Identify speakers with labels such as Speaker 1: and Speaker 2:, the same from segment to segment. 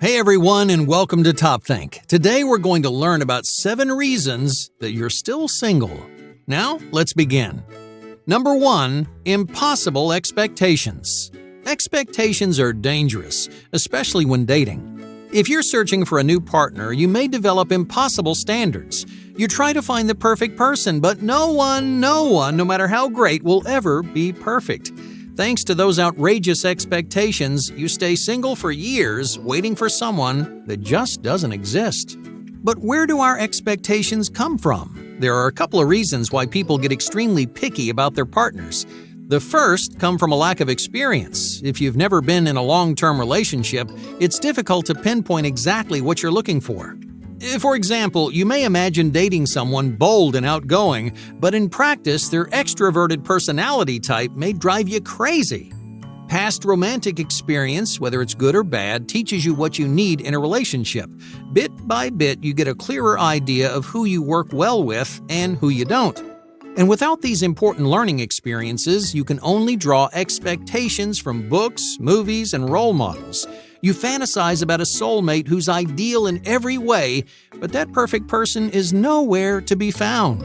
Speaker 1: Hey everyone, and welcome to Top Think. Today we're going to learn about 7 reasons that you're still single. Now, let's begin. Number 1, impossible expectations. Expectations are dangerous, especially when dating. If you're searching for a new partner, you may develop impossible standards. You try to find the perfect person, but no one, no matter how great, will ever be perfect. Thanks to those outrageous expectations, you stay single for years, waiting for someone that just doesn't exist. But where do our expectations come from? There are a couple of reasons why people get extremely picky about their partners. The first come from a lack of experience. If you've never been in a long-term relationship, it's difficult to pinpoint exactly what you're looking for. For example, you may imagine dating someone bold and outgoing, but in practice, their extroverted personality type may drive you crazy. Past romantic experience, whether it's good or bad, teaches you what you need in a relationship. Bit by bit, you get a clearer idea of who you work well with and who you don't. And without these important learning experiences, you can only draw expectations from books, movies, and role models. You fantasize about a soulmate who's ideal in every way, but that perfect person is nowhere to be found.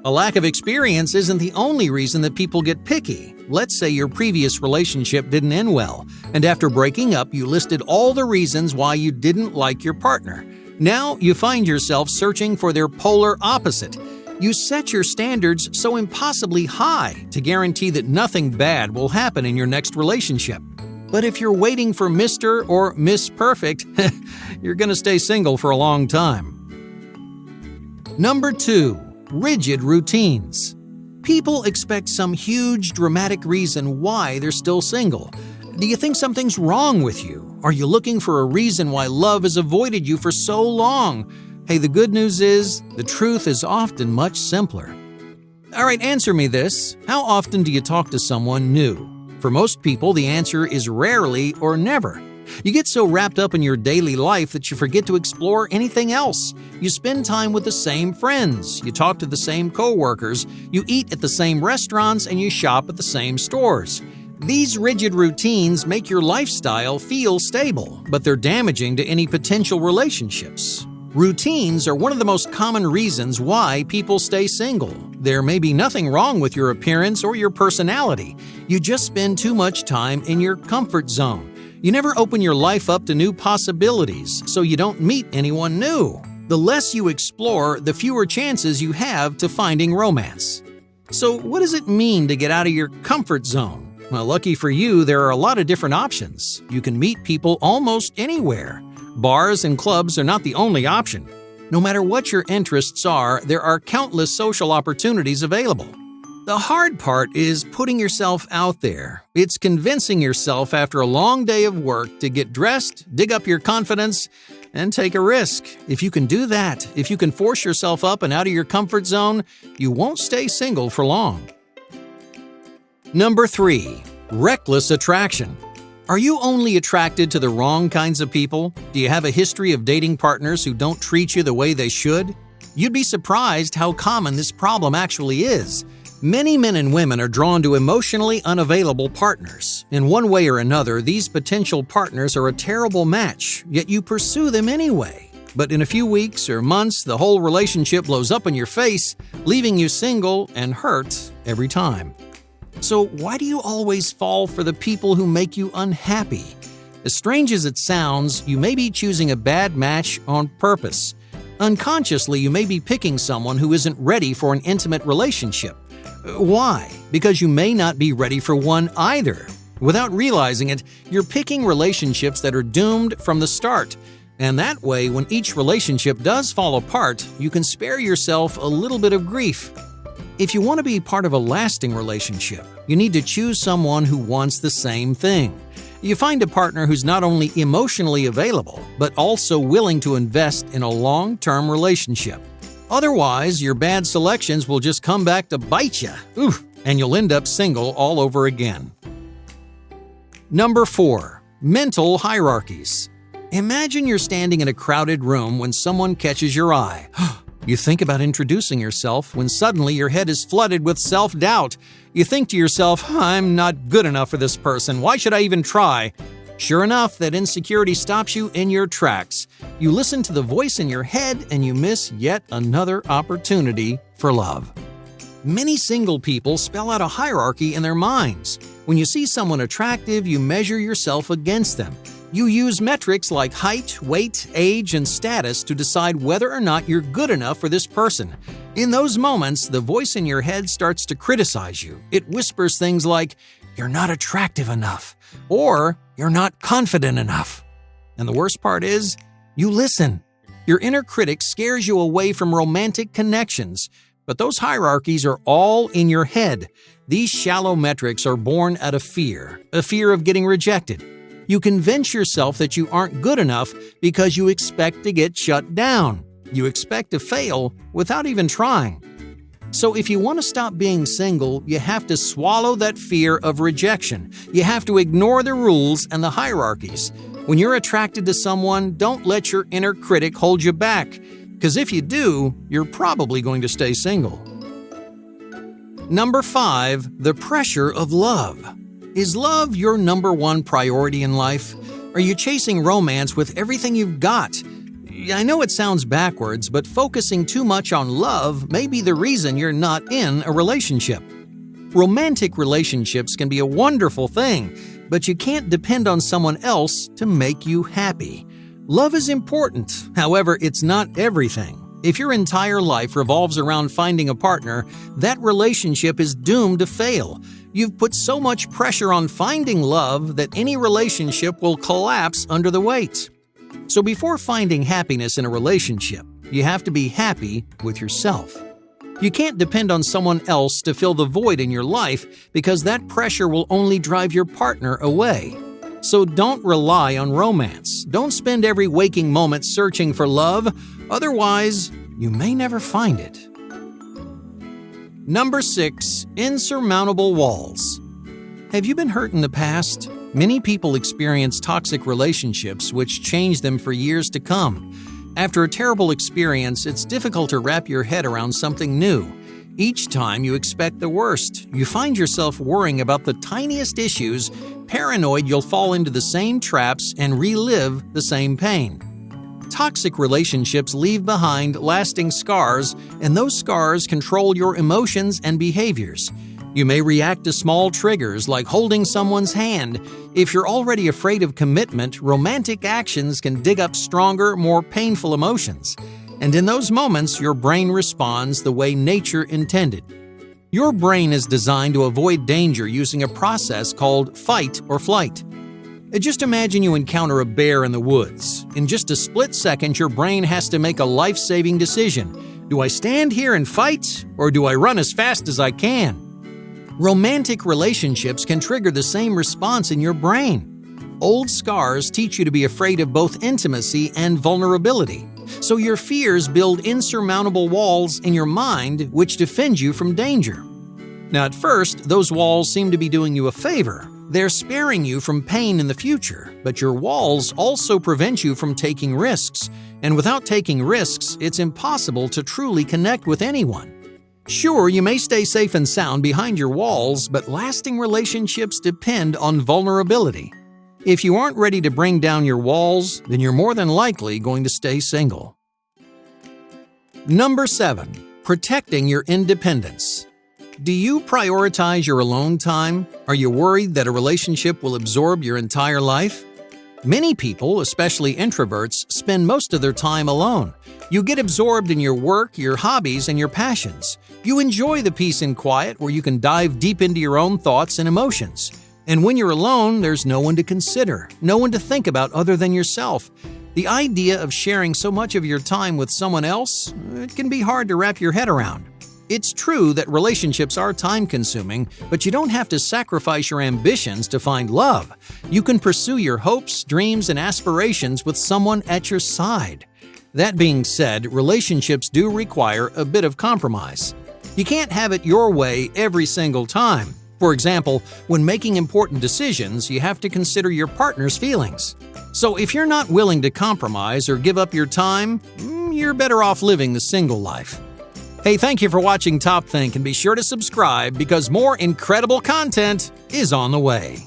Speaker 1: A lack of experience isn't the only reason that people get picky. Let's say your previous relationship didn't end well, and after breaking up, you listed all the reasons why you didn't like your partner. Now you find yourself searching for their polar opposite. You set your standards so impossibly high to guarantee that nothing bad will happen in your next relationship. But if you're waiting for Mr. or Miss Perfect, you're going to stay single for a long time. Number 2, rigid routines. People expect some huge, dramatic reason why they're still single. Do you think something's wrong with you? Are you looking for a reason why love has avoided you for so long? Hey, the good news is, the truth is often much simpler. All right, answer me this. How often do you talk to someone new? For most people, the answer is rarely or never. You get so wrapped up in your daily life that you forget to explore anything else. You spend time with the same friends, you talk to the same coworkers, you eat at the same restaurants, and you shop at the same stores. These rigid routines make your lifestyle feel stable, but they're damaging to any potential relationships. Routines are one of the most common reasons why people stay single. There may be nothing wrong with your appearance or your personality. You just spend too much time in your comfort zone. You never open your life up to new possibilities, so you don't meet anyone new. The less you explore, the fewer chances you have to finding romance. So what does it mean to get out of your comfort zone? Well, lucky for you, there are a lot of different options. You can meet people almost anywhere. Bars and clubs are not the only option. No matter what your interests are, there are countless social opportunities available. The hard part is putting yourself out there. It's convincing yourself after a long day of work to get dressed, dig up your confidence, and take a risk. If you can do that, if you can force yourself up and out of your comfort zone, you won't stay single for long. Number 3, reckless attraction. Are you only attracted to the wrong kinds of people? Do you have a history of dating partners who don't treat you the way they should? You'd be surprised how common this problem actually is. Many men and women are drawn to emotionally unavailable partners. In one way or another, these potential partners are a terrible match, yet you pursue them anyway. But in a few weeks or months, the whole relationship blows up in your face, leaving you single and hurt every time. So why do you always fall for the people who make you unhappy? As strange as it sounds, you may be choosing a bad match on purpose. Unconsciously, you may be picking someone who isn't ready for an intimate relationship. Why? Because you may not be ready for one either. Without realizing it, you're picking relationships that are doomed from the start. And that way, when each relationship does fall apart, you can spare yourself a little bit of grief. If you want to be part of a lasting relationship, you need to choose someone who wants the same thing. You find a partner who's not only emotionally available, but also willing to invest in a long-term relationship. Otherwise, your bad selections will just come back to bite you, and you'll end up single all over again. Number 4, mental hierarchies. Imagine you're standing in a crowded room when someone catches your eye. You think about introducing yourself when suddenly your head is flooded with self-doubt. You think to yourself, I'm not good enough for this person. Why should I even try? Sure enough, that insecurity stops you in your tracks. You listen to the voice in your head and you miss yet another opportunity for love. Many single people spell out a hierarchy in their minds. When you see someone attractive, you measure yourself against them. You use metrics like height, weight, age, and status to decide whether or not you're good enough for this person. In those moments, the voice in your head starts to criticize you. It whispers things like, "You're not attractive enough," or "You're not confident enough." And the worst part is, you listen. Your inner critic scares you away from romantic connections. But those hierarchies are all in your head. These shallow metrics are born out of fear, a fear of getting rejected. You convince yourself that you aren't good enough because you expect to get shut down. You expect to fail without even trying. So if you want to stop being single, you have to swallow that fear of rejection. You have to ignore the rules and the hierarchies. When you're attracted to someone, don't let your inner critic hold you back. Because if you do, you're probably going to stay single. Number 5, the pressure of love. Is love your number one priority in life? Are you chasing romance with everything you've got? I know it sounds backwards, but focusing too much on love may be the reason you're not in a relationship. Romantic relationships can be a wonderful thing, but you can't depend on someone else to make you happy. Love is important, however, it's not everything. If your entire life revolves around finding a partner, that relationship is doomed to fail. You've put so much pressure on finding love that any relationship will collapse under the weight. So before finding happiness in a relationship, you have to be happy with yourself. You can't depend on someone else to fill the void in your life because that pressure will only drive your partner away. So don't rely on romance. Don't spend every waking moment searching for love. Otherwise, you may never find it. Number 6, insurmountable walls. Have you been hurt in the past? Many people experience toxic relationships which change them for years to come. After a terrible experience, it's difficult to wrap your head around something new. Each time you expect the worst, you find yourself worrying about the tiniest issues, paranoid you'll fall into the same traps and relive the same pain. Toxic relationships leave behind lasting scars, and those scars control your emotions and behaviors. You may react to small triggers like holding someone's hand. If you're already afraid of commitment, romantic actions can dig up stronger, more painful emotions. And in those moments, your brain responds the way nature intended. Your brain is designed to avoid danger using a process called fight or flight. Just imagine you encounter a bear in the woods. In just a split second, your brain has to make a life-saving decision. Do I stand here and fight, or do I run as fast as I can? Romantic relationships can trigger the same response in your brain. Old scars teach you to be afraid of both intimacy and vulnerability. So your fears build insurmountable walls in your mind which defend you from danger. Now at first, those walls seem to be doing you a favor. They're sparing you from pain in the future, but your walls also prevent you from taking risks. And without taking risks, it's impossible to truly connect with anyone. Sure, you may stay safe and sound behind your walls, but lasting relationships depend on vulnerability. If you aren't ready to bring down your walls, then you're more than likely going to stay single. Number 7, protecting your independence. Do you prioritize your alone time? Are you worried that a relationship will absorb your entire life? Many people, especially introverts, spend most of their time alone. You get absorbed in your work, your hobbies, and your passions. You enjoy the peace and quiet where you can dive deep into your own thoughts and emotions. And when you're alone, there's no one to consider, no one to think about other than yourself. The idea of sharing so much of your time with someone else, it can be hard to wrap your head around. It's true that relationships are time-consuming, but you don't have to sacrifice your ambitions to find love. You can pursue your hopes, dreams, and aspirations with someone at your side. That being said, relationships do require a bit of compromise. You can't have it your way every single time. For example, when making important decisions, you have to consider your partner's feelings. So if you're not willing to compromise or give up your time, you're better off living the single life. Hey, thank you for watching Top Think, and be sure to subscribe because more incredible content is on the way.